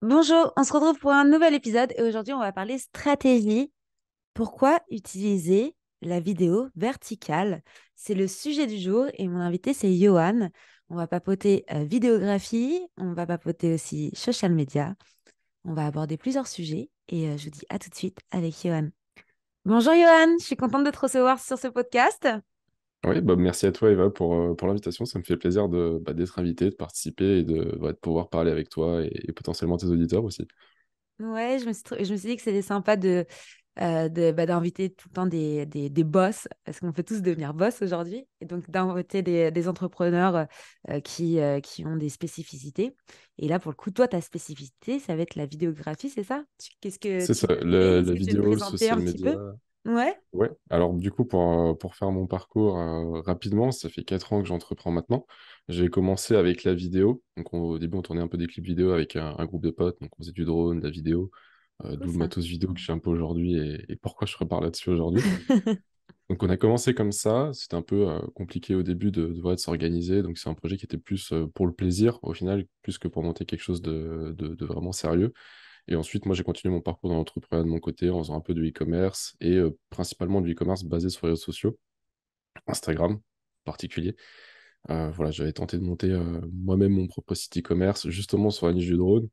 Bonjour, on se retrouve pour un nouvel épisode et aujourd'hui on va parler stratégie. Pourquoi utiliser la vidéo verticale? C'est le sujet du jour et mon invité c'est Johan. On va papoter vidéographie, on va papoter aussi social media. On va aborder plusieurs sujets et je vous dis à tout de suite avec Johan. Bonjour Johan, je suis contente de te recevoir sur ce podcast. Oui, bah, merci à toi, Eva, pour l'invitation. Ça me fait plaisir d'être invité, de participer et de pouvoir parler avec toi et potentiellement tes auditeurs aussi. Ouais, je me suis dit que c'était sympa d'inviter tout le temps des boss, parce qu'on peut tous devenir boss aujourd'hui, et donc d'inviter des entrepreneurs qui ont des spécificités. Et là, pour le coup, toi, ta spécificité, ça va être la vidéographie, c'est ça? Qu'est-ce que C'est tu ça, fais? Est-ce la que tu veux te vidéo, présenter un social petit media. peu? Ouais, Ouais, alors du coup, pour faire mon parcours rapidement, ça fait 4 ans que j'entreprends maintenant. J'ai commencé avec la vidéo. Donc au début, on tournait un peu des clips vidéo avec un groupe de potes. Donc on faisait du drone, de la vidéo, cool d'où le ça. matos vidéo que j'ai un peu aujourd'hui et pourquoi je repars là-dessus aujourd'hui. Donc on a commencé comme ça, c'était un peu compliqué au début voilà, de s'organiser, donc c'est un projet qui était plus pour le plaisir au final, plus que pour monter quelque chose de vraiment sérieux. Et ensuite, moi j'ai continué mon parcours dans l'entrepreneuriat de mon côté en faisant un peu de e-commerce et principalement du e-commerce basé sur les réseaux sociaux, Instagram en particulier. Voilà, j'avais tenté de monter moi-même mon propre site e-commerce justement sur la niche du drone.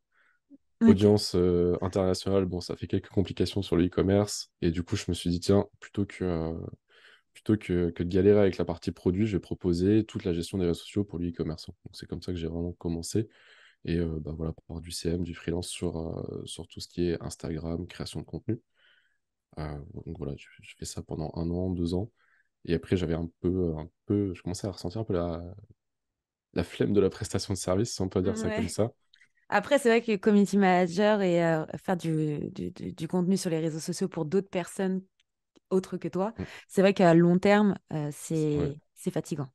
Ok. Audience internationale, bon, ça fait quelques complications sur le e-commerce. Et du coup, je me suis dit, tiens, plutôt que de galérer avec la partie produit, je vais proposer toute la gestion des réseaux sociaux pour l'e-commerçant. Donc c'est comme ça que j'ai vraiment commencé. Et bah voilà, pour avoir du CM, du freelance sur tout ce qui est Instagram, création de contenu. Donc voilà, je fais ça pendant 1 an, 2 ans. Et après, je commençais à ressentir un peu la flemme de la prestation de service, si on peut dire ça comme Ouais. ça. Après, c'est vrai que community manager et faire du contenu sur les réseaux sociaux pour d'autres personnes autres que toi, Mm. c'est vrai qu'à long terme, Ouais. c'est fatigant.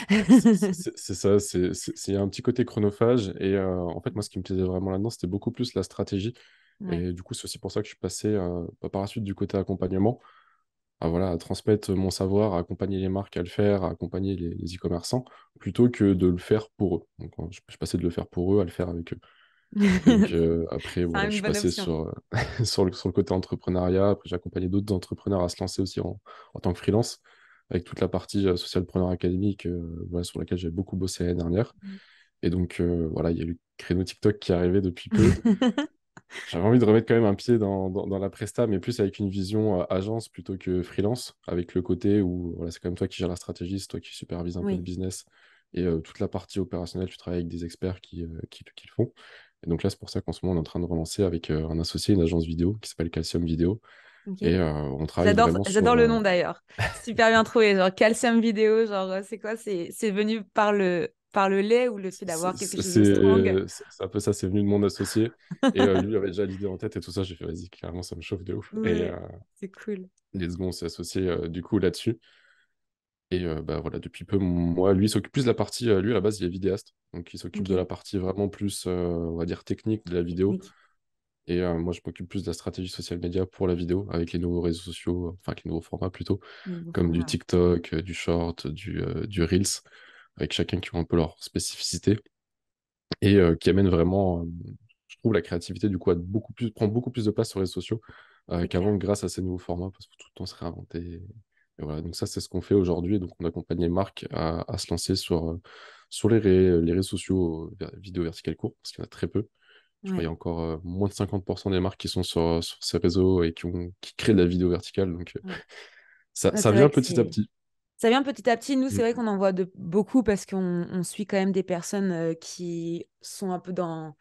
C'est ça, il y a un petit côté chronophage. Et en fait, moi, ce qui me plaisait vraiment là-dedans, c'était beaucoup plus la stratégie. Ouais. Et du coup, c'est aussi pour ça que je suis passé par la suite du côté accompagnement, à transmettre mon savoir, à accompagner les marques à le faire, à accompagner les e-commerçants, plutôt que de le faire pour eux. Donc, je passais de le faire pour eux à le faire avec eux. Et donc, après, C'est voilà, je une suis bonne passé option. sur, sur le côté entrepreneuriat. Après, j'ai accompagné d'autres entrepreneurs à se lancer aussi en tant que freelance, avec toute la partie Socialpreneur académique, voilà, sur laquelle j'ai beaucoup bossé l'année dernière. Et donc, voilà, il y a eu le créneau TikTok qui est arrivé depuis peu. J'avais envie de remettre quand même un pied dans la presta, mais plus avec une vision agence plutôt que freelance, avec le côté où voilà, c'est quand même toi qui gères la stratégie, c'est toi qui supervise un peu le Oui, business. Et toute la partie opérationnelle, tu travailles avec des experts qui le font. Et donc là, c'est pour ça qu'en ce moment, on est en train de relancer avec un associé, une agence vidéo qui s'appelle Calcium Vidéo. ok. Et on travaille vraiment J'adore sur. le nom d'ailleurs. Super bien trouvé. Genre calcium vidéo, genre c'est quoi? C'est venu par le lait ou le fait d'avoir quelque chose de strong? C'est un peu ça, c'est venu de mon associé. Et lui avait déjà l'idée en tête et tout ça. J'ai fait, vas-y, clairement, ça me chauffe de ouf. Et Ouais, c'est cool. let's go, on s'est associé du coup là-dessus. Et bah voilà, depuis peu, moi, lui il s'occupe plus de la partie, lui à la base il est vidéaste, donc il s'occupe de Ok, la partie vraiment plus, on va dire, technique de la vidéo. technique. Et moi je m'occupe plus de la stratégie social media pour la vidéo, avec les nouveaux réseaux sociaux, enfin avec les nouveaux formats plutôt, Nouveau comme du format. TikTok, du short, du Reels, avec chacun qui ont un peu leur spécificité, et qui amène vraiment, je trouve, la créativité du coup prend beaucoup plus de place sur les réseaux sociaux C'est qu'avant clair. grâce à ces nouveaux formats, parce que tout le temps se réinventer. Et voilà, donc ça, c'est ce qu'on fait aujourd'hui. Donc, on accompagne les marques à se lancer sur les réseaux sociaux vidéo verticale court, parce qu'il y en a très peu. Je crois qu'il y Ouais. a encore moins de 50% des marques qui sont sur ces réseaux et qui créent de la vidéo verticale. Donc, Ouais. ça, Ouais, ça c'est vrai vient que petit à c'est. petit. Ça vient petit à petit. Nous, c'est Mm, vrai qu'on en voit de beaucoup parce qu'on suit quand même des personnes qui sont un peu dans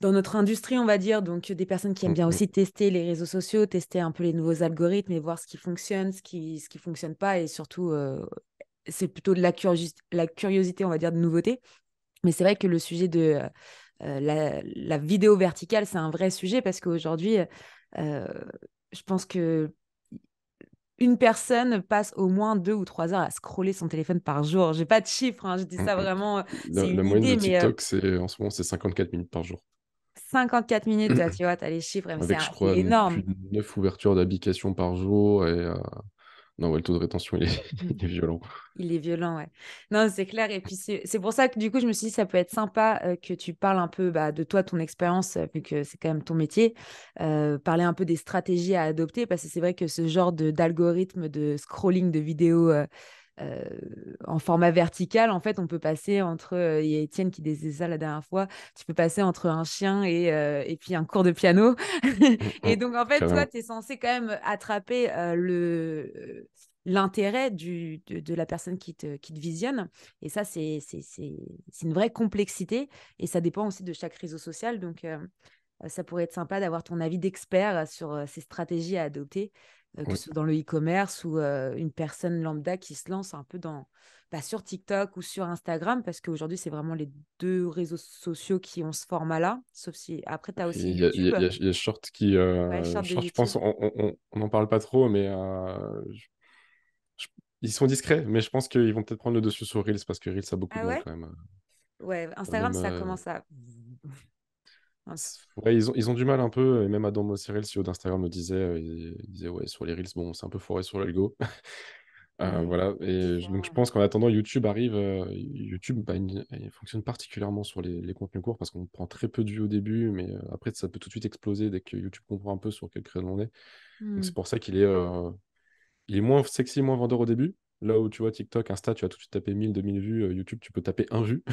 notre industrie, on va dire. Donc, des personnes qui aiment mm, bien mm. aussi tester les réseaux sociaux, tester un peu les nouveaux algorithmes et voir ce qui fonctionne, ce qui fonctionne pas. Et surtout, c'est plutôt de la curiosité, on va dire, de nouveauté. Mais c'est vrai que le sujet de la vidéo verticale, c'est un vrai sujet parce qu'aujourd'hui, euh, je pense que une personne passe au moins 2 ou 3 heures à scroller son téléphone par jour. J'ai pas de chiffre, hein, je dis Mm, ça mm. vraiment, c'est La une moyenne de idée, mais TikTok, en ce moment, c'est 54 minutes par jour. 54 minutes, tu vois, tu as les chiffres, mais Avec, je c'est crois, plus énorme. de 9 ouvertures d'applications par jour. Et Non, ouais, le taux de rétention, il est violent. Il est violent, ouais. Non, c'est clair. Et puis, c'est pour ça que du coup, je me suis dit, ça peut être sympa que tu parles un peu bah, de toi, ton expérience, vu que c'est quand même ton métier. Parler un peu des stratégies à adopter, parce que c'est vrai que ce genre d'algorithme de scrolling de vidéos euh, en format vertical, en fait, on peut passer entre, il y a Étienne qui disait ça la dernière fois, tu peux passer entre un chien et puis un cours de piano. Et donc, en fait, toi, Carrément. tu es censé quand même attraper l'intérêt de la personne qui te visionne. Et ça, c'est une vraie complexité. Et ça dépend aussi de chaque réseau social. Donc, ça pourrait être sympa d'avoir ton avis d'expert sur ces stratégies à adopter, que Oui. ce soit dans le e-commerce ou une personne lambda qui se lance un peu bah, sur TikTok ou sur Instagram, parce qu'aujourd'hui, c'est vraiment les deux réseaux sociaux qui ont ce format-là. Sauf si après, tu as aussi Il y a, il y YouTube. a, il y a Short qui. Ouais, short de Short, je pense, YouTube. on n'en parle pas trop, mais je- ils sont discrets, mais je pense qu'ils vont peut-être prendre le dessus sur Reels parce que Reels a beaucoup de Ah monde ouais? quand même. Ouais, Instagram, Même, ça commence à. ouais, ils ont du mal un peu, et même Adam Mosseri, le CEO d'Instagram, me disait, il disait, ouais, sur les Reels, bon, c'est un peu foiré sur l'algo. Ouais, Voilà, donc je différent. pense qu'en attendant, YouTube arrive. YouTube, bah, il fonctionne particulièrement sur les contenus courts parce qu'on prend très peu de vues au début, mais après, ça peut tout de suite exploser dès que YouTube comprend un peu sur quel créneau on est. Donc Hmm. c'est pour ça qu'il est moins sexy, moins vendeur au début. Là où tu vois TikTok, Insta, tu vas tout de suite taper 1000, 2000 vues. YouTube, tu peux taper un vue.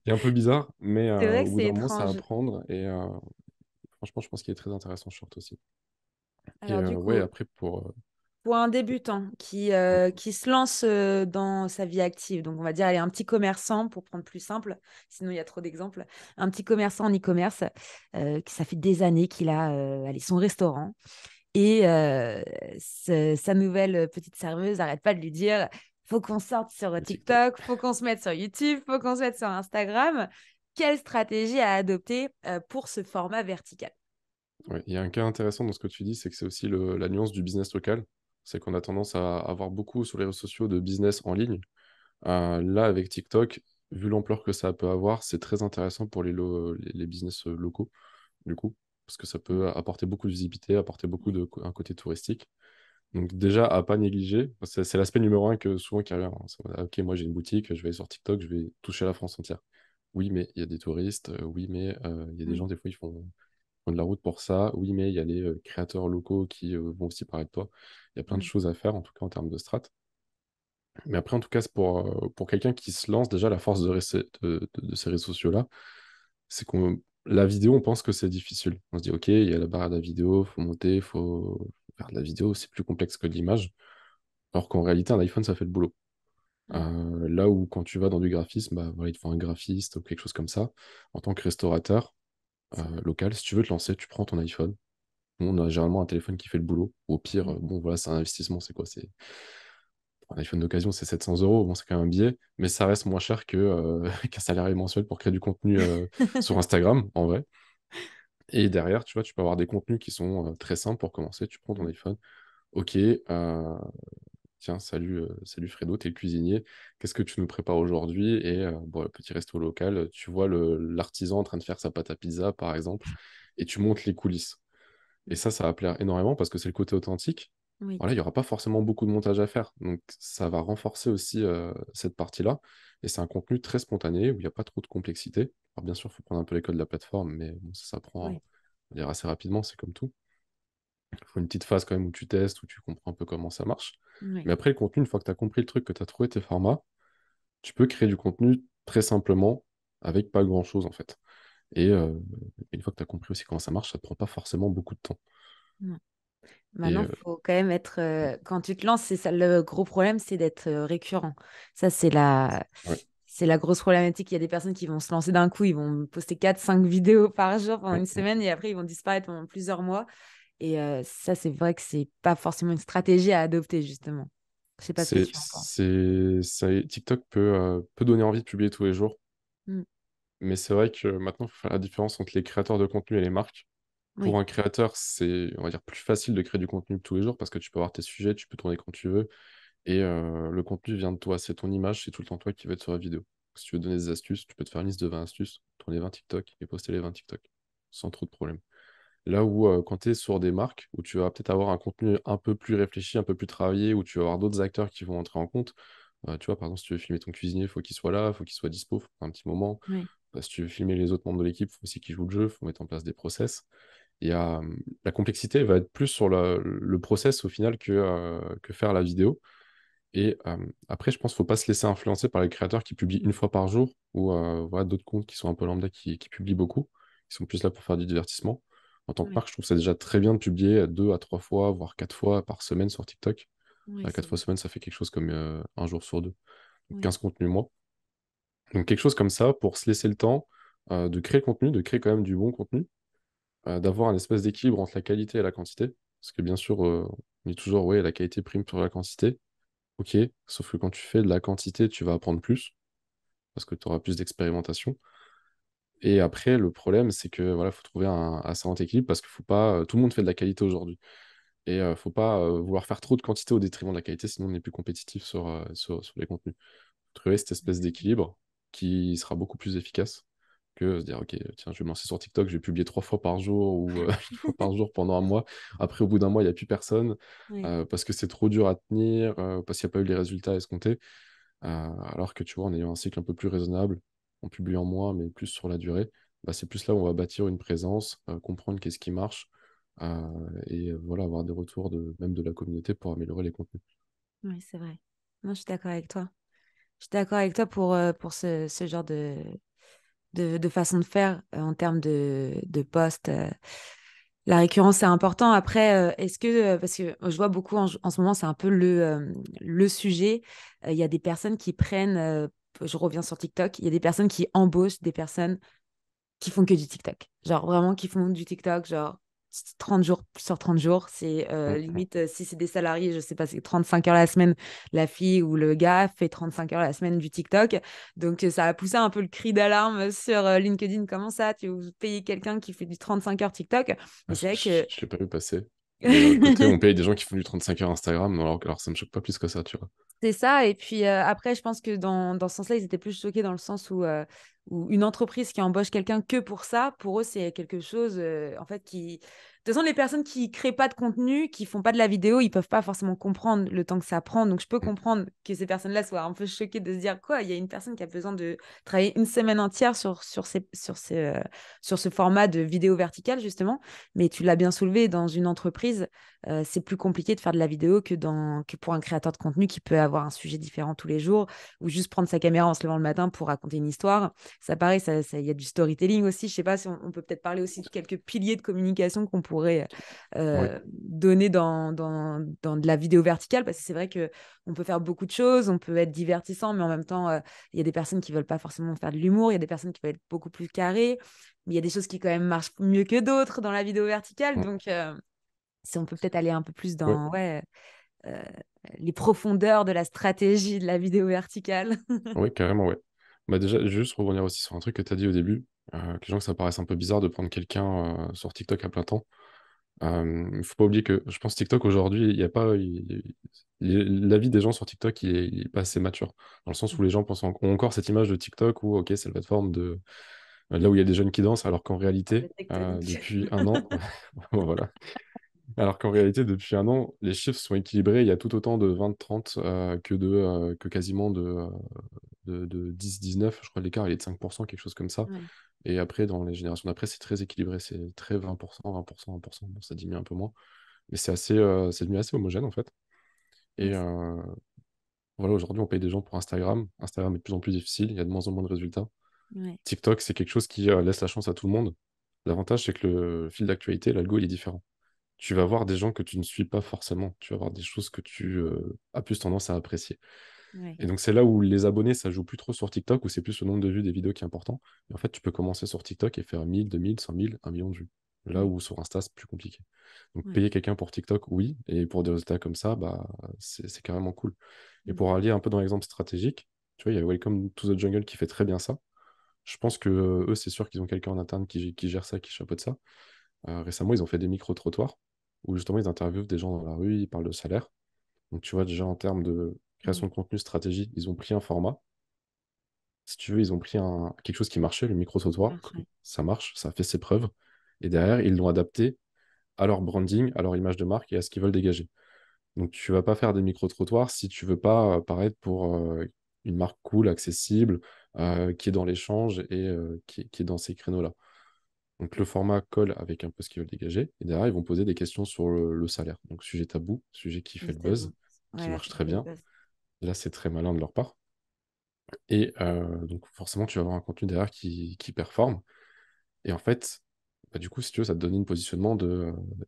C'est un peu bizarre, mais C'est vrai au que bout c'est d'un moment, ça va étrange. prendre. Et franchement, je pense qu'il est très intéressant, Short aussi. Et Alors, du ouais, coup, après, pour un débutant qui se lance dans sa vie active, donc on va dire, aller un petit commerçant pour prendre plus simple, sinon il y a trop d'exemples, un petit commerçant en e-commerce, qui ça fait des années qu'il a allez, son restaurant et sa nouvelle petite serveuse n'arrête pas de lui dire, faut qu'on sorte sur le TikTok. TikTok, faut qu'on se mette sur YouTube, faut qu'on se mette sur Instagram. Quelle stratégie à adopter pour ce format vertical? Ouais, il y a un cas intéressant dans ce que tu dis, c'est que c'est aussi la nuance du business local. C'est qu'on a tendance à avoir beaucoup sur les réseaux sociaux de business en ligne. Là, avec TikTok, vu l'ampleur que ça peut avoir, c'est très intéressant pour les business locaux, du coup, parce que ça Mm. peut apporter beaucoup de visibilité, apporter beaucoup un côté touristique. Donc déjà, à pas négliger, c'est l'aspect numéro un que souvent qui revient, hein. Ok, moi j'ai une boutique, je vais aller sur TikTok, je vais toucher la France entière. Oui, mais il y a des touristes, oui, mais il y a des Oui, gens, des fois, ils font de la route pour ça. Oui, mais il y a les créateurs locaux qui vont aussi parler de toi. Il y a plein de oui, choses à faire, en tout cas en termes de strat. Mais après, en tout cas, c'est pour quelqu'un qui se lance, déjà, la force de ces réseaux sociaux-là, c'est qu'on la vidéo, on pense que c'est difficile. On se dit, OK, il y a la barre à la vidéo, faut monter, faut faire de la vidéo, c'est plus complexe que de l'image. Alors qu'en réalité, un iPhone, ça fait le boulot. oui. Là où quand tu vas dans du graphisme, bah, voilà, il te faut un graphiste ou quelque chose comme ça. En tant que restaurateur C'est vrai. local, si tu veux te lancer, tu prends ton iPhone. On a généralement un téléphone qui fait le boulot. Au pire, Mm. bon, voilà, c'est un investissement, c'est quoi? Un iPhone d'occasion, c'est 700 euros. Bon, c'est quand même un billet, mais ça reste moins cher qu'un salarié mensuel pour créer du contenu sur Instagram, en vrai. Et derrière, tu vois, tu peux avoir des contenus qui sont très simples pour commencer. Tu prends ton Mm. iPhone. Ok, tiens, salut Fredo, t'es le cuisinier. Qu'est-ce que tu nous prépares aujourd'hui? Et bon, le petit resto local, tu vois l'artisan en train de faire sa pâte à pizza, par exemple, et tu montes les coulisses. Et ça va plaire énormément parce que c'est le côté authentique. Oui, Voilà, il n'y aura pas forcément beaucoup de montage à faire. Donc, ça va renforcer aussi cette partie-là. Et c'est un contenu très spontané où il n'y a pas trop de complexité. Alors, bien sûr, il faut prendre un peu les codes de la plateforme, mais bon, ça s'apprend, oui, on va dire, assez rapidement. C'est comme tout. Il faut une petite phase quand même où tu testes, où tu comprends un peu comment ça marche. oui. Mais après, le contenu, une fois que tu as compris le truc, que tu as trouvé tes formats, tu peux créer du contenu très simplement avec pas grand-chose, en fait. Et une fois que tu as compris aussi comment ça marche, ça ne te prend pas forcément beaucoup de temps. Non. Et Maintenant, il faut quand même être. Quand tu te lances, c'est ça le gros problème, c'est d'être récurrent. Ça, ouais. c'est la grosse problématique. Il y a des personnes qui vont se lancer d'un coup, ils vont poster 4 5 vidéos par jour pendant Mm, une mm. semaine et après, ils vont disparaître pendant plusieurs mois. Et ça, c'est vrai que c'est pas forcément une stratégie à adopter, justement. Je sais pas ce que tu en penses. TikTok peut donner envie de publier tous les jours, Mm. mais c'est vrai que maintenant, il faut faire la différence entre les créateurs de contenu et les marques. Pour Oui, un créateur, c'est, on va dire, plus facile de créer du contenu tous les jours parce que tu peux avoir tes sujets, tu peux tourner quand tu veux, et le contenu vient de toi, c'est ton image, c'est tout le temps toi qui va être sur la vidéo. Si tu veux donner des astuces, tu peux te faire une liste de 20 astuces, tourner 20 TikTok et poster les 20 TikTok sans trop de problèmes. Là où quand tu es sur des marques, où tu vas peut-être avoir un contenu un peu plus réfléchi, un peu plus travaillé, où tu vas avoir d'autres acteurs qui vont entrer en compte. Tu vois, par exemple, si tu veux filmer ton cuisinier, il faut qu'il soit là, il faut qu'il soit dispo, faut un petit moment. Oui, Si tu veux filmer les autres membres de l'équipe, il faut aussi qu'ils jouent le jeu, il faut mettre en place des process. Et la complexité va être plus sur le process au final que faire la vidéo. Et après, je pense qu'il ne faut pas se laisser influencer par les créateurs qui publient une fois par jour ou voilà, d'autres comptes qui sont un peu lambda qui publient beaucoup, qui sont plus là pour faire du divertissement. En tant que oui, marque, je trouve que c'est déjà très bien de publier 2 à 3 fois, voire 4 fois par semaine sur TikTok. oui, c'est 4 fois vrai. semaine, ça fait quelque chose comme un jour sur deux. Donc Oui, 15 contenus mois. Donc quelque chose comme ça pour se laisser le temps de créer le contenu, de créer quand même du bon contenu, d'avoir un espèce d'équilibre entre la qualité et la quantité. Parce que bien sûr, on dit toujours, ouais, la qualité prime sur la quantité. Ok, sauf que quand tu fais de la quantité, tu vas apprendre plus, parce que tu auras plus d'expérimentation. Et après, le problème, c'est que voilà, faut trouver un assez grand équilibre, parce qu'il faut pas. Tout le monde fait de la qualité aujourd'hui. Et faut pas vouloir faire trop de quantité au détriment de la qualité, sinon on n'est plus compétitif sur les contenus. Trouver cette espèce d'équilibre qui sera beaucoup plus efficace que se dire, ok, tiens, je vais me lancer sur TikTok, je vais publier 3 fois par jour ou une fois par jour pendant un mois. Après, au bout d'un mois, il n'y a plus personne oui, parce que c'est trop dur à tenir, parce qu'il n'y a pas eu les résultats escomptés. Alors que tu vois, en ayant un cycle un peu plus raisonnable, en publiant moins, mais plus sur la durée, bah, c'est plus là où on va bâtir une présence, comprendre qu'est-ce qui marche et voilà, avoir des retours même de la communauté pour améliorer les contenus. oui, c'est vrai. Non, je suis d'accord avec toi. Je suis d'accord avec toi pour ce genre de façon de faire en termes de poste. La récurrence, c'est important. Après, est-ce que, parce que je vois beaucoup en ce moment, c'est un peu le sujet. Il y a des personnes qui prennent, je reviens sur TikTok, il y a des personnes qui embauchent des personnes qui font que du TikTok. Genre vraiment qui font du TikTok, genre 30 jours sur 30 jours. C'est Mm, mm. limite, si c'est des salariés, je sais pas, c'est 35 heures la semaine, la fille ou le gars fait 35 heures la semaine du TikTok. Donc ça a poussé un peu le cri d'alarme sur LinkedIn. Comment ça, tu veux payer quelqu'un qui fait du 35 heures TikTok? Ah, Mais c'est vrai je que ne l'ai pas vu passer. Mais d'un autre côté, on paye des gens qui font du 35 heures Instagram, alors ça me choque pas plus que ça, tu vois. c'est ça. Et puis après, je pense que dans ce sens-là, ils étaient plus choqués dans le sens où une entreprise qui embauche quelqu'un que pour ça, pour eux, c'est quelque chose, en fait, qui... De toute façon, les personnes qui créent pas de contenu, qui font pas de la vidéo, ils peuvent pas forcément comprendre le temps que ça prend. Donc, je peux Mm. comprendre que ces personnes-là soient un peu choquées de se dire, quoi, il y a une personne qui a besoin de travailler une semaine entière sur ce format de vidéo verticale, justement. Mais tu l'as bien soulevé, dans une entreprise, c'est plus compliqué de faire de la vidéo que pour un créateur de contenu qui peut avoir un sujet différent tous les jours ou juste prendre sa caméra en se levant le matin pour raconter une histoire. Ça, pareil, il y a du storytelling aussi. Je sais pas si on peut peut-être parler aussi de quelques piliers de communication qu'on pourrait Ouais, donner dans de la vidéo verticale, parce que c'est vrai que on peut faire beaucoup de choses, on peut être divertissant, mais en même temps, il y a des personnes qui veulent pas forcément faire de l'humour, il y a des personnes qui veulent être beaucoup plus carrées, mais il y a des choses qui quand même marchent mieux que d'autres dans la vidéo verticale. mm, Donc, si on peut peut-être aller un peu plus ouais, dans euh, les profondeurs de la stratégie de la vidéo verticale. ouais, carrément, ouais. Bah déjà, juste revenir aussi sur un truc que tu as dit au début, que les gens que ça paraisse un peu bizarre de prendre quelqu'un sur TikTok à plein temps. Il faut pas oublier que je pense TikTok aujourd'hui, il y a pas, la vie des gens sur TikTok, il est pas assez mature. Dans le sens où les gens ont encore cette image de TikTok où, ok, c'est la plateforme là où il y a des jeunes qui dansent, alors qu'en Le réalité, tectonique. depuis un an, voilà. Alors qu'en réalité, depuis un an, les chiffres sont équilibrés. Il y a tout autant de 20-30 que quasiment de 10-19. Je crois que l'écart il est de 5%, quelque chose comme ça. Ouais, Et après, dans les générations d'après, c'est très équilibré. C'est très 20%, 20%, 20%. Bon, ça diminue un peu moins. Mais c'est devenu assez homogène, en fait. ouais, Et voilà, aujourd'hui, on paye des gens pour Instagram. Instagram est de plus en plus difficile. Il y a de moins en moins de résultats. ouais, TikTok, c'est quelque chose qui laisse la chance à tout le monde. L'avantage, c'est que le fil d'actualité, l'algo, il est différent. Tu vas voir des gens que tu ne suis pas forcément. Tu vas voir des choses que tu as plus tendance à apprécier. ouais, Et donc, c'est là où les abonnés, ça joue plus trop sur TikTok, où c'est plus le nombre de vues des vidéos qui est important. Et en fait, tu peux commencer sur TikTok et faire 1000, 2000, 100 000, 1 million de vues. Là ouais, où sur Insta, c'est plus compliqué. Donc, ouais. payer quelqu'un pour TikTok, oui. Et pour des résultats comme ça, bah, c'est carrément cool. Et pour Mhm. aller un peu dans l'exemple stratégique, tu vois, il y a Welcome to the Jungle qui fait très bien ça. Je pense que eux, c'est sûr qu'ils ont quelqu'un en interne qui gère ça, qui chapeaute ça. Récemment, ils ont fait des micro-trottoirs où justement ils interviewent des gens dans la rue, ils parlent de salaire. Donc tu vois, déjà en termes de création Ouais, de contenu stratégie, ils ont pris un format. Si tu veux, ils ont pris quelque chose qui marchait, le ça micro-trottoir. marche, ouais. Ça marche, ça a fait ses preuves. Et derrière, ils l'ont adapté à leur branding, à leur image de marque et à ce qu'ils veulent dégager. Donc, tu vas pas faire des micro-trottoirs si tu veux pas paraître pour une marque cool, accessible, qui est dans l'échange et qui est dans ces créneaux-là. Donc, le format colle avec un peu ce qu'ils veulent dégager. Et derrière, ils vont poser des questions sur le salaire. Donc, sujet tabou, sujet qui fait le Juste à buzz, vous. Ouais, qui là, marche ça très fait le bien. buzz. Là, c'est très malin de leur part. Et donc, forcément, tu vas avoir un contenu derrière qui performe. Et en fait, bah, du coup, si tu veux, ça te donne un positionnement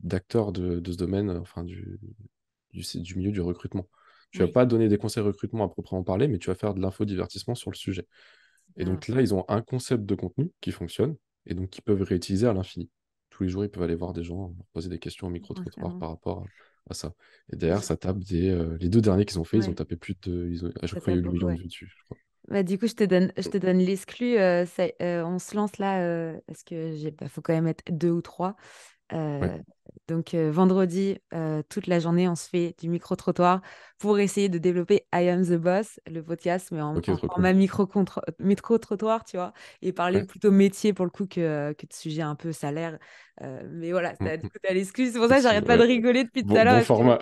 d'acteur de ce domaine, enfin, du milieu du recrutement. Tu vas Oui, pas donner des conseils recrutement à proprement parler, mais tu vas faire de l'infodivertissement sur le sujet. Et super. donc là, ils ont un concept de contenu qui fonctionne et donc qu'ils peuvent réutiliser à l'infini. Tous les jours, ils peuvent aller voir des gens, leur poser des questions au micro-trottoir Vraiment. par rapport à ça. Et derrière, J- ça tape les deux derniers qu'ils ont fait, ils ont Ouais, tapé plus de. À chaque ça fois, il y a tape eu le beaucoup, million de ouais. vues dessus, je crois. Bah, du coup, je te donne l'exclu. On se lance là parce que faut quand même être deux ou trois. Ouais, Euh, donc, vendredi, toute la journée, on se fait du micro-trottoir pour essayer de développer I Am the Boss, le podcast, mais en, ok, en trop format cool. micro-trottoir, tu vois, et parler Ouais. plutôt métier pour le coup que de sujets un peu salaire. Mais voilà, Mm, du mm. coup, t'as l'excuse. C'est pour ça que Excuse, j'arrête pas de ouais. rigoler depuis tout Bon, à l'heure. bon Parce que format.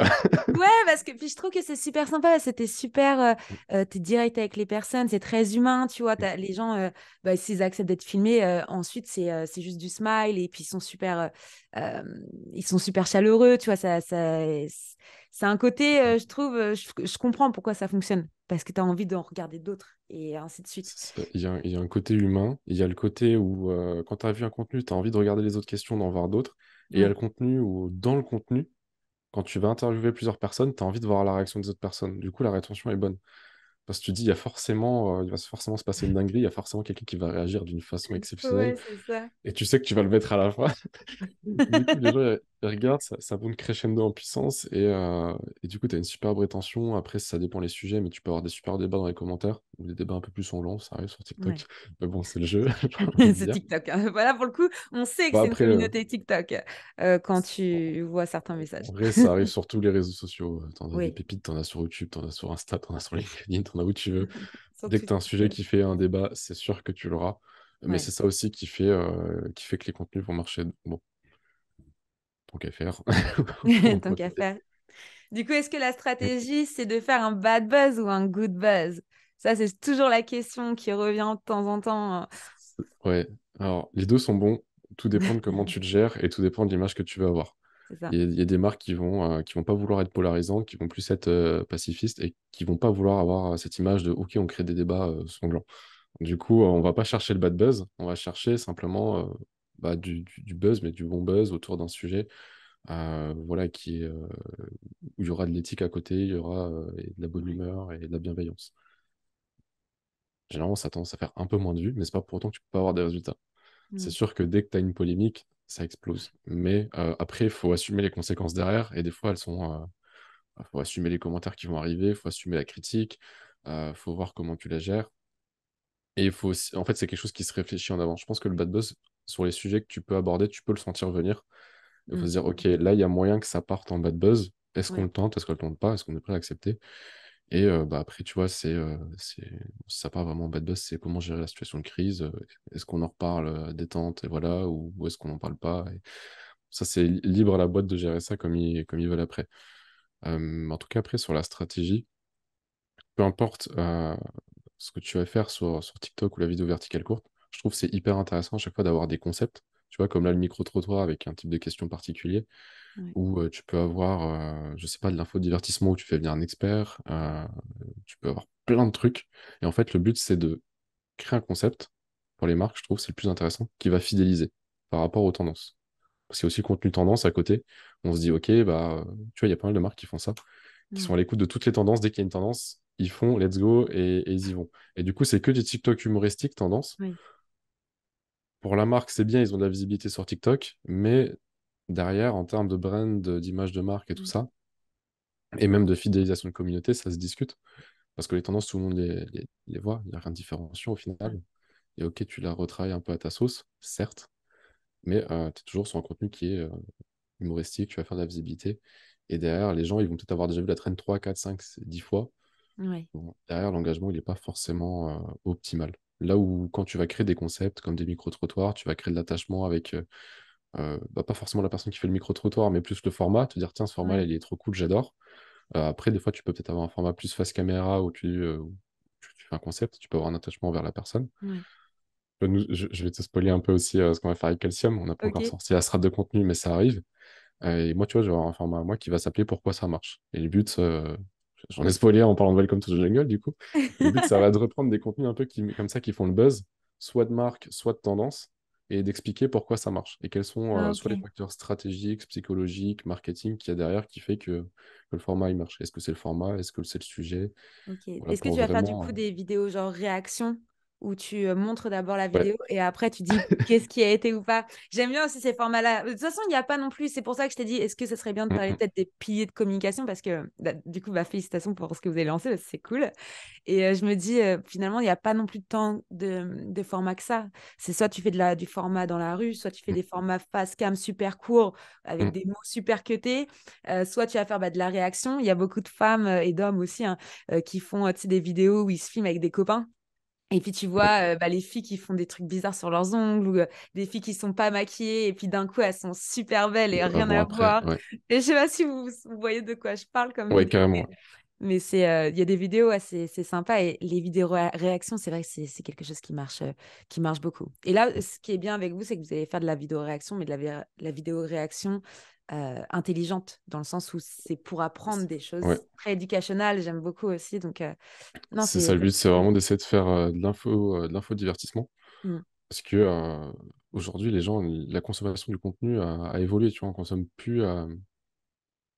Ouais, parce que puis je trouve que c'est super sympa, c'était super, t'es direct avec les personnes, c'est très humain, tu vois, les gens, s'ils acceptent d'être filmés, ensuite c'est juste du smile et puis euh, ils sont super chaleureux, tu vois, c'est un côté, je trouve, je comprends pourquoi ça fonctionne, parce que tu as envie d'en regarder d'autres et ainsi de suite. C'est ça. Il y a un côté humain, il y a le côté où quand tu as vu un contenu, tu as envie de regarder les autres questions, d'en voir d'autres. Et il y a le Ouais, contenu où, dans le contenu, quand tu vas interviewer plusieurs personnes, tu as envie de voir la réaction des autres personnes. Du coup, la rétention est bonne. Parce que tu dis, il va forcément se passer une dinguerie, il y a forcément quelqu'un qui va réagir d'une façon exceptionnelle. ouais, c'est ça. Et tu sais que tu vas le mettre à la fin. Du coup, les gens, ils regardent, ça monte crescendo en puissance. Et du coup, tu as une superbe rétention. Après, ça dépend les sujets, mais tu peux avoir des super débats dans les commentaires, ou des débats un peu plus sanglants, ça arrive sur TikTok. Ouais. Mais bon, c'est le jeu, j'ai envie de C'est dire. TikTok, hein. Voilà, pour le coup, on sait que Bah c'est une après, communauté TikTok quand en tu vois certains en messages. vrai, ça arrive sur tous les réseaux sociaux. T'en as des Oui, pépites, t'en as sur YouTube, t'en as sur Insta, t'en as sur LinkedIn, t'en as où tu veux. sur Dès que tu Twitter. as un sujet qui fait un débat, c'est sûr que tu l'auras. Mais Ouais, c'est ça aussi qui fait que les contenus vont marcher. Bon, tant qu'à faire, on tant qu'à continue. faire. Du coup, est-ce que la stratégie, c'est de faire un bad buzz ou un good buzz? Ça, c'est toujours la question qui revient de temps en temps. Ouais, alors les deux sont bons. Tout dépend de comment tu le gères et tout dépend de l'image que tu veux avoir. C'est ça. Il y a des marques qui vont pas vouloir être polarisantes, qui vont plus être pacifistes et qui vont pas vouloir avoir cette image de OK, on crée des débats sanglants. Du coup, on va pas chercher le bad buzz, on va chercher simplement du buzz, mais du bon buzz autour d'un sujet voilà, où il y aura de l'éthique à côté, il y aura et de la bonne Ouais. humeur et de la bienveillance. Généralement, ça a tendance à faire un peu moins de vues, mais c'est pas pour autant que tu peux pas avoir des résultats. C'est Mm. sûr que dès que tu as une polémique, ça explose. Mais après, il faut assumer les conséquences derrière, et des fois, faut assumer les commentaires qui vont arriver, il faut assumer la critique, il faut voir comment tu la gères. Et en fait, c'est quelque chose qui se réfléchit en avant. Je pense que le bad buzz, sur les sujets que tu peux aborder, tu peux le sentir venir. Il faut Mm. se dire, OK, là, il y a moyen que ça parte en bad buzz. Est-ce qu'on Ouais. le tente? Est-ce qu'on le tente pas? Est-ce qu'on est prêt à accepter? Et après, tu vois, si ça part vraiment en bad buzz, c'est comment gérer la situation de crise. Est-ce qu'on en reparle détente, et voilà, ou est-ce qu'on n'en parle pas? Et ça, c'est libre à la boîte de gérer ça comme ils veulent après. En tout cas, après, sur la stratégie, peu importe ce que tu vas faire sur TikTok ou la vidéo verticale courte, je trouve que c'est hyper intéressant à chaque fois d'avoir des concepts. Tu vois, comme là, le micro-trottoir avec un type de question particulier, Ouais. où tu peux avoir, je sais pas, de l'infodivertissement où tu fais venir un expert, tu peux avoir plein de trucs. Et en fait, le but, c'est de créer un concept pour les marques, je trouve, c'est le plus intéressant, qui va fidéliser par rapport aux tendances. Parce qu'il y a aussi le contenu tendance à côté. On se dit, OK, bah, tu vois, il y a pas mal de marques qui font ça, qui sont Ouais. à l'écoute de toutes les tendances. Dès qu'il y a une tendance, ils font let's go et ils y vont. Et du coup, c'est que des TikTok humoristiques tendance. Oui. Pour la marque, c'est bien, ils ont de la visibilité sur TikTok, mais derrière, en termes de brand, d'image de marque et tout Mm. ça, et même de fidélisation de communauté, ça se discute. Parce que les tendances, tout le monde les voit, il n'y a rien de différenciant au Ouais. final. Et ok, tu la retravailles un peu à ta sauce, certes, mais tu es toujours sur un contenu qui est humoristique, tu vas faire de la visibilité. Et derrière, les gens, ils vont peut-être avoir déjà vu la traîne 3 4 5 10 fois. Ouais. Bon, derrière, l'engagement, il n'est pas forcément optimal. Là où, quand tu vas créer des concepts comme des micro-trottoirs, tu vas créer de l'attachement avec pas forcément la personne qui fait le micro-trottoir, mais plus le format, te dire, tiens, ce format, Ouais, il est trop cool, j'adore. Après, des fois, tu peux peut-être avoir un format plus face caméra où tu fais un concept, tu peux avoir un attachement vers la personne. ouais. Je vais te spoiler un peu aussi ce qu'on va faire avec Calcium. On n'a pas encore Ok. sorti la strate de contenu, mais ça arrive. Et moi, tu vois, je vais avoir un format à moi qui va s'appeler Pourquoi ça marche. Et le but, j'en ai spoilé en parlant de Welcome to the Jungle, du coup. Le but, ça va être de reprendre des contenus un peu comme ça qui font le buzz, soit de marque, soit de tendance, et d'expliquer pourquoi ça marche. Et quels sont Ah, soit les ok. facteurs stratégiques, psychologiques, marketing qu'il y a derrière qui fait que le format, il marche. Est-ce que c'est le format? Est-ce que c'est le sujet? Ok. Voilà, Est-ce que pour tu vas faire du vraiment. coup des vidéos genre réaction où tu montres d'abord la Ouais. vidéo et après tu dis qu'est-ce qui a été ou pas? J'aime bien aussi ces formats-là. De toute façon, il n'y a pas non plus. C'est pour ça que je t'ai dit, est-ce que ça serait bien de Mm, parler mm, peut-être des piliers de communication parce que bah, du coup, bah, félicitations pour ce que vous avez lancé, parce que c'est cool. Et je me dis, finalement, il n'y a pas non plus tant de formats que ça. C'est soit tu fais du format dans la rue, soit tu fais mm, des formats face cam super courts avec mm. des mots super cutés, soit tu vas faire bah, de la réaction. Il y a beaucoup de femmes et d'hommes aussi hein, qui font tu sais, des vidéos où ils se filment avec des copains. Et puis tu Ouais. vois bah, les filles qui font des trucs bizarres sur leurs ongles ou des filles qui sont pas maquillées et puis d'un coup elles sont super belles et Et rien avant, à après, voir. ouais. Et je sais pas si vous voyez de quoi je parle comme Ouais, vidéo. carrément. Mais il y a des vidéos, ouais, c'est sympa. Et les vidéos réactions, c'est vrai que c'est quelque chose qui marche beaucoup. Et là, ce qui est bien avec vous, c'est que vous allez faire de la vidéo réaction, mais de la vidéo réaction intelligente, dans le sens où c'est pour apprendre des Ouais. choses très éducationnelles. J'aime beaucoup aussi. Donc, non, C'est ça le but, c'est c'est vraiment bien. d'essayer de faire de l'infodivertissement. Mm. Parce que aujourd'hui, les gens, la consommation du contenu a évolué, tu vois, on consomme plus.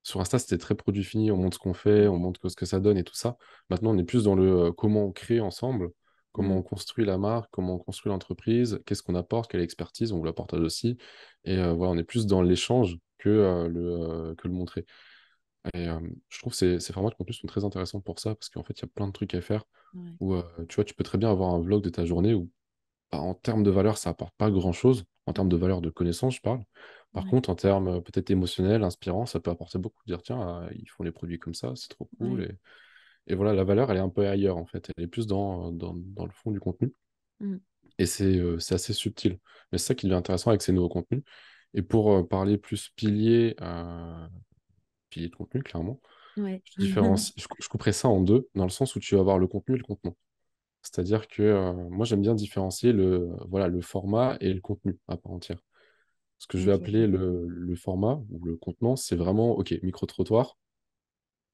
Sur Insta, c'était très produit fini, on montre ce qu'on fait, on Ouais. montre ce que ça donne et tout ça. Maintenant, on est plus dans le comment on crée ensemble, comment Mm. on construit la marque, comment on construit l'entreprise, qu'est-ce qu'on apporte, quelle expertise, on vous la partage aussi. Et voilà, on est plus dans l'échange que le montrer. Et je trouve que ces formats de contenu sont très intéressants pour ça, parce qu'en fait, il y a plein de trucs à faire Ouais. où tu vois, tu peux très bien avoir un vlog de ta journée où, bah, en termes de valeur, ça apporte pas grand-chose. En termes de valeur de connaissance, je parle. Par Ouais. contre, en termes peut-être émotionnels, inspirants, ça peut apporter beaucoup. Dire, tiens, ils font les produits comme ça, c'est trop cool. Ouais. Et voilà, la valeur, elle est un peu ailleurs, en fait. Elle est plus dans le fond du contenu. Mm. Et c'est assez subtil. Mais c'est ça qui devient intéressant avec ces nouveaux contenus. Et pour parler plus pilier de contenu, clairement, Ouais. je couperais ça en deux, dans le sens où tu vas avoir le contenu et le contenant. C'est-à-dire que moi, j'aime bien différencier voilà, le format et le contenu à part entière. Ce que je vais Ok, appeler le format ou le contenant, c'est vraiment, OK, micro-trottoir,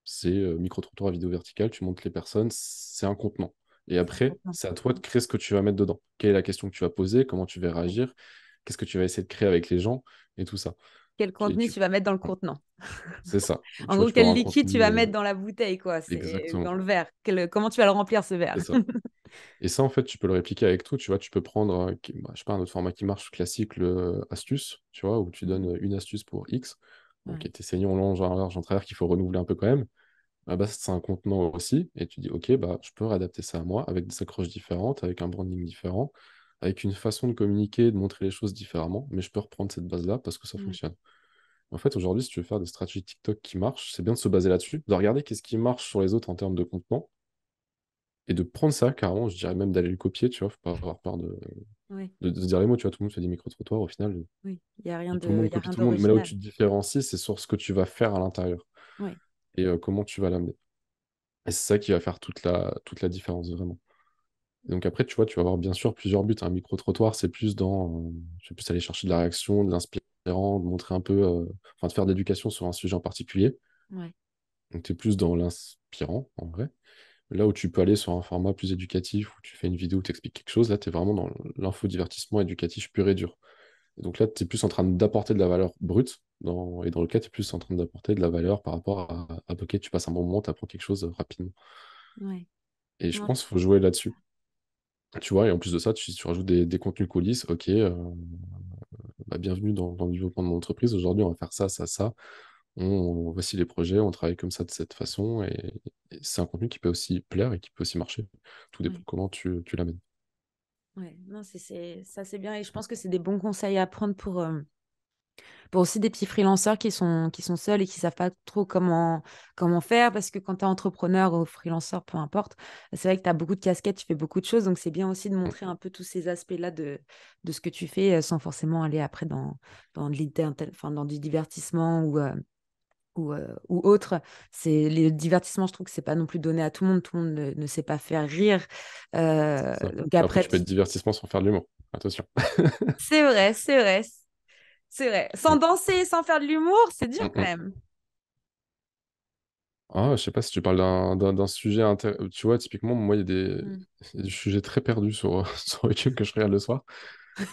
c'est micro-trottoir à vidéo verticale, tu montres les personnes, c'est un contenant. Et c'est après, important. c'est à toi de créer ce que tu vas mettre dedans. Quelle est la question que tu vas poser, comment tu vas Ouais. réagir, qu'est-ce que tu vas essayer de créer avec les gens et tout ça. Quel Et contenu tu vas mettre dans le contenant? c'est ça. En Tu vois, gros, tu peux quel avoir un liquide tu vas contenu mettre dans la bouteille, quoi. C'est exactement. dans le verre. Comment tu vas le remplir, ce verre? C'est ça. Et ça, en fait, tu peux le répliquer avec tout. Tu vois, tu peux prendre, bah, je sais pas, un autre format qui marche classique, le astuce, tu vois, où tu Mhm. donnes une astuce pour X, donc qui Ouais. était saignon, long, genre large, en travers, qu'il faut renouveler un peu quand même. Ah bah, c'est un contenant aussi. Et tu dis, OK, bah, je peux réadapter ça à moi avec des accroches différentes, avec un branding différent, avec une façon de communiquer, de montrer les choses différemment. Mais je peux reprendre cette base-là parce que ça Ouais. fonctionne. En fait, aujourd'hui, si tu veux faire des stratégies TikTok qui marchent, c'est bien de se baser là-dessus, de regarder qu'est-ce qui marche sur les autres en termes de contenant et de prendre ça carrément, je dirais même d'aller le copier, tu vois, faut pas avoir peur Ouais. de se dire les mots, tu vois, tout le monde fait des micro-trottoirs, au final, Oui. Il n'y a rien tout le monde il y a copie rien tout le monde, mais là où tu d'original. te différencies, c'est sur ce que tu vas faire à l'intérieur Ouais. et comment tu vas l'amener. Et c'est ça qui va faire toute la différence, vraiment. Et donc après, tu vois, tu vas avoir bien sûr plusieurs buts. Un micro-trottoir, c'est plus je vais plus aller chercher de la réaction, de l'inspirant, de montrer un peu, enfin, de faire de l'éducation sur un sujet en particulier. Ouais. Donc tu es plus dans l'inspirant, en vrai. Là où tu peux aller sur un format plus éducatif, où tu fais une vidéo où tu expliques quelque chose, là, tu es vraiment dans l'infodivertissement éducatif pur et dur. Et donc là, tu es plus en train d'apporter de la valeur brute, et dans le cas, tu es plus en train d'apporter de la valeur par rapport OK, tu passes un bon moment, tu apprends quelque chose rapidement. Ouais. Et je Non, pense qu'il faut jouer là-dessus. Tu vois, et en plus de ça, tu rajoutes des contenus coulisses, OK, bah, bienvenue dans le développement de mon entreprise. Aujourd'hui, on va faire ça, ça, ça. Voici les projets, on travaille comme ça de cette façon. Et c'est un contenu qui peut aussi plaire et qui peut aussi marcher. Tout dépend ouais. comment tu l'amènes. Ouais. Non, ça c'est bien. Et je pense que c'est des bons conseils à prendre pour aussi des petits freelanceurs qui sont seuls et qui savent pas trop comment faire, parce que quand tu es entrepreneur ou freelanceur, peu importe, c'est vrai que tu as beaucoup de casquettes, tu fais beaucoup de choses, donc c'est bien aussi de Mm. montrer un peu tous ces aspects-là de ce que tu fais sans forcément aller après dans, enfin, dans du divertissement ou autre. C'est les divertissements, je trouve que c'est pas non plus donné à tout le monde ne sait pas faire rire. C'est ça. Donc Puis après, après, tu peux être divertissement sans faire de l'humour. Attention. c'est vrai, c'est vrai, c'est vrai. Sans Mm. danser, sans faire de l'humour, c'est dur Mm, quand mm. même. Ah, je sais pas si tu parles d'un sujet tu vois, typiquement, moi, Mm. il y a des sujets très perdus sur, sur YouTube que je regarde le soir.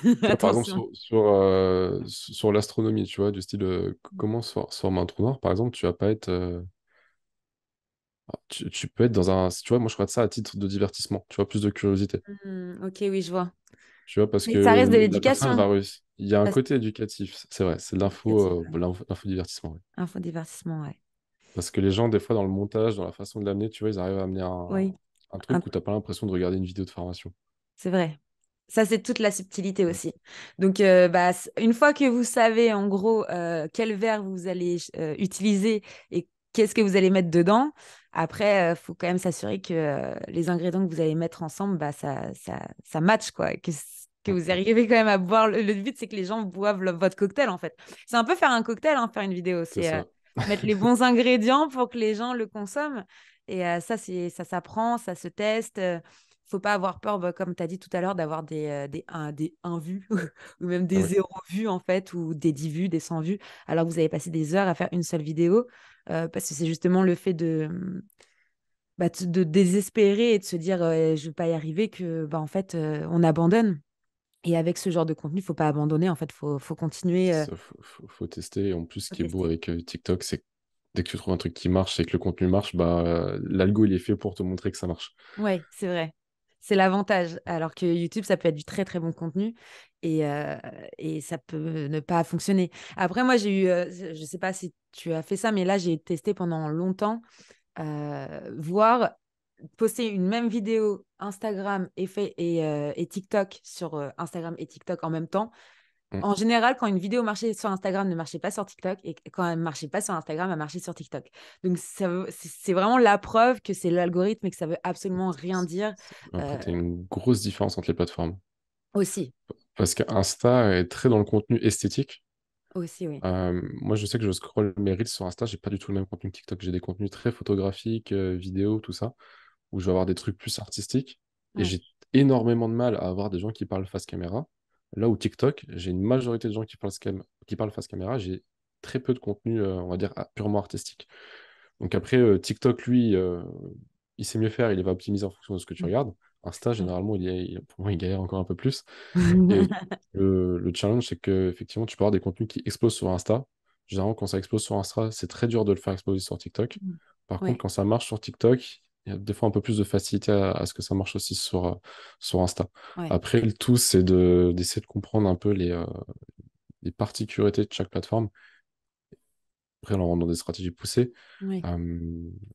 Tu vois, par exemple, Attention. sur l'astronomie, tu vois, du style comment se forme un trou noir, par exemple, tu vas pas être. Tu peux être dans un. Tu vois, moi, je regarde ça à titre de divertissement, tu vois, plus de curiosité. Ok, oui, je vois. Tu vois, parce Mais ça reste de que la personne l'éducation. va réussir. Il y a un Parce- côté éducatif, c'est vrai, c'est de Éducatif, ouais. l'info divertissement. Ouais. Infodivertissement, ouais. Parce que les gens, des fois, dans le montage, dans la façon de l'amener, tu vois, ils arrivent à amener Oui, un un- truc où t'as pas l'impression de regarder une vidéo de formation. c'est vrai. Ça, c'est toute la subtilité Mm. aussi. Donc, bah, une fois que vous savez en gros quel verre vous allez utiliser et qu'est-ce que vous allez mettre dedans, après, il faut quand même s'assurer que les ingrédients que vous allez mettre ensemble, bah, ça match, quoi. Que Mm, vous mm. arrivez quand même à boire. Le but, c'est que les gens boivent votre cocktail, en fait. C'est un peu faire un cocktail, hein, faire une vidéo. C'est C'est ça. mettre les bons ingrédients pour que les gens le consomment. Et ça s'apprend, ça se teste. Faut pas avoir peur, bah, comme tu as dit tout à l'heure, d'avoir des 1 vues ou même Ah des oui, 0 vues en fait, ou des 10 vues, des 100 vues, alors que vous avez passé des heures à faire une seule vidéo, parce que c'est justement le fait de désespérer et de se dire je vais pas y arriver que bah, en fait on abandonne. Et avec ce genre de contenu, faut pas abandonner, en fait, faut continuer, c'est ça, faut tester. Et en plus, ce faut qui est beau tester. avec TikTok, c'est que dès que tu trouves un truc qui marche et que le contenu marche, bah, l'algo, il est fait pour te montrer que ça marche. Ouais, c'est vrai. C'est l'avantage. Alors que YouTube, ça peut être du très très bon contenu et ça peut ne pas fonctionner. Après, moi, j'ai eu, je sais pas si tu as fait ça, mais là, j'ai testé pendant longtemps, voir poster une même vidéo Instagram et TikTok sur Instagram et TikTok en même temps. Mm. En général, quand une vidéo marchait sur Instagram, ne marchait pas sur TikTok, et quand elle ne marchait pas sur Instagram, elle marchait sur TikTok. Donc, c'est vraiment la preuve que c'est l'algorithme et que ça veut absolument rien dire Après, euh, tu as une grosse différence entre les plateformes. aussi. Parce qu'Insta est très dans le contenu esthétique. Aussi, oui. Moi, je sais que je scroll mes reels sur Insta, j'ai pas du tout le même contenu que TikTok. J'ai des contenus très photographiques, vidéos, tout ça, où je vais avoir des trucs plus artistiques. Et Ouais. j'ai énormément de mal à avoir des gens qui parlent face caméra. Là où TikTok, j'ai une majorité de gens qui parlent face caméra. J'ai très peu de contenu, on va dire, purement artistique. Donc après, TikTok, lui, il sait mieux faire, il va optimiser en fonction de ce que tu Mm. regardes. Insta, Ouais. généralement, pour moi, il galère encore un peu plus. Et le challenge, c'est que effectivement, tu peux avoir des contenus qui explosent sur Insta. Généralement, quand ça explose sur Insta, c'est très dur de le faire exploser sur TikTok. Par contre, Ouais. quand ça marche sur TikTok, il y a des fois un peu plus de facilité à ce que ça marche aussi sur Insta. Ouais. Après, le tout, c'est d'essayer de comprendre un peu les particularités de chaque plateforme. Après, on rentre dans des stratégies poussées. Ouais.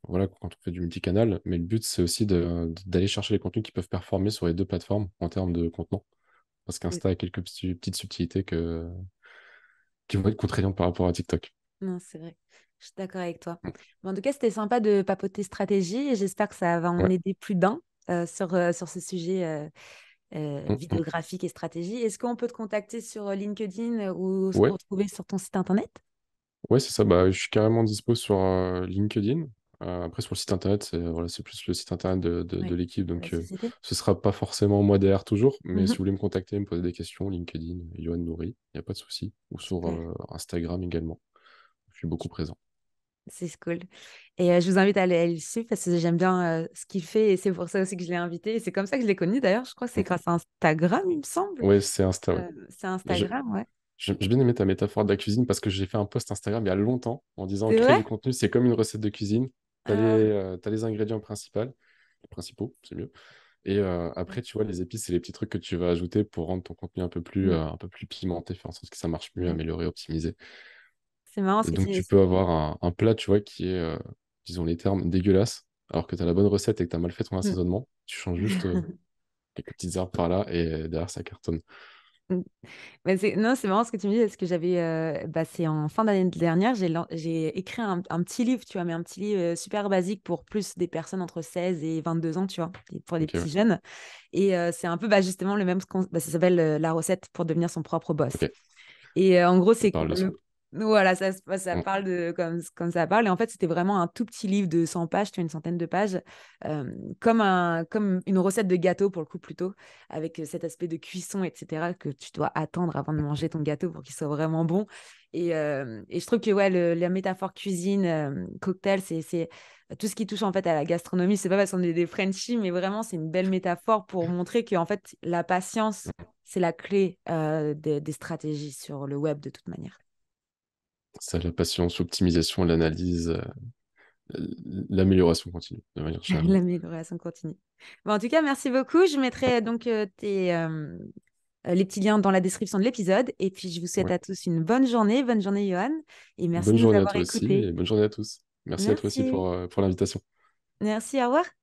Voilà, quand on fait du multicanal, mais le but, c'est aussi d'aller chercher les contenus qui peuvent performer sur les deux plateformes en termes de contenant. Parce Oui. qu'Insta a quelques petites subtilités qui vont être contraignantes par rapport à TikTok. Non, c'est vrai. Je suis d'accord avec toi. Mais en tout cas, c'était sympa de papoter stratégie et j'espère que ça va en Ouais. aider plus d'un sur ce sujet Mm, mm. vidéographique et stratégie. Est-ce qu'on peut te contacter sur LinkedIn ou se Ouais, retrouver sur ton site internet? ouais, c'est ça. Bah, je suis carrément dispo sur LinkedIn. Après, sur le site internet, voilà, c'est plus le site internet de Oui, l'équipe. de la Donc, société. ce sera pas forcément moi derrière toujours. Mais si Mhm. vous voulez me contacter, me poser des questions, LinkedIn, Yoann Nourri, il n'y a pas de souci. Ou sur Super, Instagram également. Je suis beaucoup présent. c'est cool. Et je vous invite à aller le suivre parce que j'aime bien ce qu'il fait et c'est pour ça aussi que je l'ai invité. Et c'est comme ça que je l'ai connu d'ailleurs. Je crois que c'est Mm. grâce à Instagram, il me semble. Ouais, c'est Insta, ouais. C'est Je- Instagram, ouais. j'ai bien aimé ta métaphore de la cuisine parce que j'ai fait un post Instagram il y a longtemps en disant C'est créer vrai? du contenu, c'est comme une recette de cuisine. Ah, T'as les ingrédients principaux, c'est mieux. Et après, tu vois, les épices, c'est les petits trucs que tu vas ajouter pour rendre ton contenu mm, un peu plus pimenté, faire en sorte que ça marche mieux, ouais. améliorer, optimiser. C'est marrant ce Et que donc, tu tu dis. peux avoir un plat, tu vois, qui est, disons les termes, dégueulasse, alors que tu as la bonne recette et que tu as mal fait ton Mm. assaisonnement. Tu changes juste quelques petites herbes par là et derrière, ça cartonne. Non, c'est marrant ce que tu me dis, parce que c'est en fin d'année dernière, j'ai écrit un petit livre, tu vois, mais un petit livre super basique pour plus des personnes entre 16 et 22 ans, tu vois, et pour des Ok, ouais. petits jeunes. Et c'est un peu justement le même, ça s'appelle La recette pour devenir son propre boss. Ok, Et en gros, ça me parle de ça. voilà, ça Mm. parle comme ça parle. Et en fait, c'était vraiment un tout petit livre de 100 pages, tu vois, une centaine de pages, comme une recette de gâteau pour le coup plutôt, avec cet aspect de cuisson, etc., que tu dois attendre avant de manger ton gâteau pour qu'il soit vraiment bon. Et je trouve que ouais, la métaphore cuisine, cocktail, c'est tout ce qui touche en fait à la gastronomie. C'est pas parce qu'on est des Frenchies, mais vraiment, c'est une belle métaphore pour montrer que en fait, la patience, c'est la clé des stratégies sur le web de toute manière. Ça, la patience, l'optimisation, l'analyse, l'amélioration continue, de manière générale. L'amélioration continue. Bon, en tout cas, merci beaucoup. Je mettrai donc les petits liens dans la description de l'épisode. Et puis, je vous souhaite Ouais. à tous une bonne journée. Bonne journée, Johan. Et merci Bonne de nous journée à avoir toi aussi écoutés. et bonne journée à tous. Merci à toi aussi Merci. pour l'invitation. Merci, au revoir.